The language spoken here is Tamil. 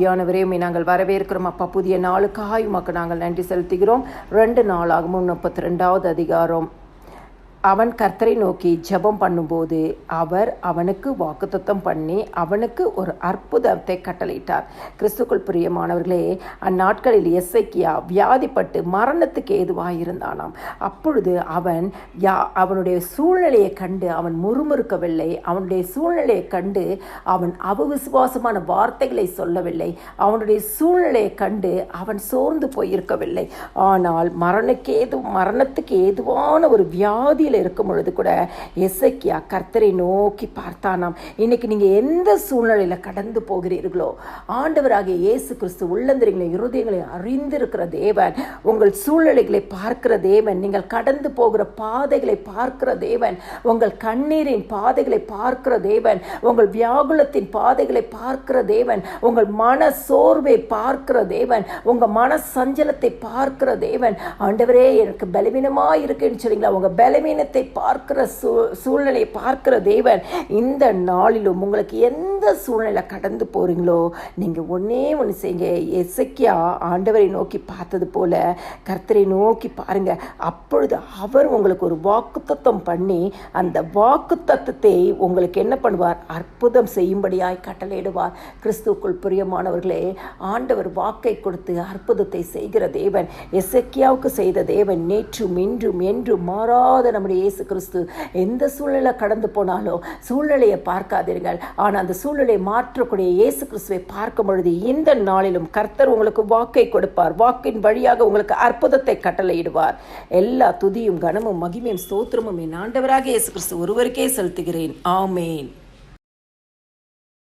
யானவரையுமே நாங்கள் வரவேற்கிறோம் அப்பா. புதிய நாளுக்காக உமக்கு நாங்கள் நன்றி செலுத்துகிறோம். 2 நாளாகவும் 32வது அதிகாரம். அவன் கர்த்தரை நோக்கி ஜெபம் பண்ணும்போது அவர் அவனுக்கு வாக்குத்தத்தம் பண்ணி அவனுக்கு ஒரு அற்புதத்தை கட்டளையிட்டார். கிறிஸ்துக்குள் பிரியமானவர்களே, அந்நாட்களில் எசேக்கியா வியாதிப்பட்டு மரணத்துக்கு ஏதுவாயிருந்தானாம். அப்பொழுது அவனுடைய சூழ்நிலையை கண்டு அவன் முறுமுறுக்கவில்லை. அவனுடைய சூழ்நிலையை கண்டு அவன் அவிசுவாசமான வார்த்தைகளை சொல்லவில்லை. அவனுடைய சூழ்நிலையை கண்டு அவன் சோர்ந்து போயிருக்கவில்லை. ஆனால் மரணத்துக்கு ஏதுவான ஒரு வியாதி இருக்கும் பொழுது கூட எசேக்கியா கர்த்தரை நோக்கி பார்த்தானாம். இன்னைக்கு நீங்க எந்த சூழ்நிலையில கடந்து போகிறீர்களோ, ஆண்டவராகிய இயேசு கிறிஸ்து உள்ளந்திரங்களை இருதயங்களை அறிந்திருக்கிற தேவன், உங்கள் சூழ்நிலைகளை பார்க்கிற தேவன், நீங்கள் கடந்து போகிற பாதைகளை பார்க்கிற தேவன், உங்கள் கண்ணீரின் பாதைகளை பார்க்கிற தேவன், உங்கள் வியாகுலத்தின் பாதைகளை பார்க்கிற தேவன், உங்கள் மன சோர்வை பார்க்கிற தேவன், உங்க மன சஞ்சலத்தை பார்க்கிற தேவன். ஆண்டவரே, எனக்கு பலவீனமாக இருக்குன்னு சொன்னீங்களா, உங்க பலவீன பார்க்கிற சூழ்நிலையை பார்க்கிற தேவன் இந்த நாளிலும் உங்களுக்கு எந்த சூழ்நிலை கடந்து போறீங்களோ, நீங்க ஒன்னே ஒன்று செய்யுங்க. எசேக்கியா ஆண்டவரை நோக்கி பார்த்தது போல கர்த்தரை நோக்கி பாருங்க. அப்பொழுது அவர் உங்களுக்கு ஒரு வாக்குத்தத்தம் பண்ணி அந்த வாக்குத்தத்தத்தை உங்களுக்கு என்ன பண்ணுவார்? அற்புதம் செய்யும்படியாய் கட்டளையிடுவார். கிறிஸ்துவுக்குள் பிரியமானவர்களே, ஆண்டவர் வாக்கை கொடுத்து அற்புதத்தை செய்கிற தேவன். எசேக்கியாவுக்கு செய்த தேவன் நேற்றும் இன்றும் என்றும் மாறாத நம்முடைய இயேசு கிறிஸ்து. எந்த சூழ்நிலை கடந்து போனாலும் சூழ்நிலையை பார்க்காதீர்கள், ஆனால் அந்த சூழ்நிலையை மாற்றக்கூடிய இயேசு கிறிஸ்துவை பார்க்கும் பொழுது இந்த நாளிலும் கர்த்தர் உங்களுக்கு வாக்கை கொடுப்பார். வாக்கின் வழியாக உங்களுக்கு அற்புதத்தை கட்டளையிடுவார். எல்லா துதியும் கனமும் மகிமையும் ஸ்தோத்திரமும் என் ஆண்டவராகிய இயேசு கிறிஸ்து ஒருவருக்கே செலுத்துகிறேன். ஆமேன்.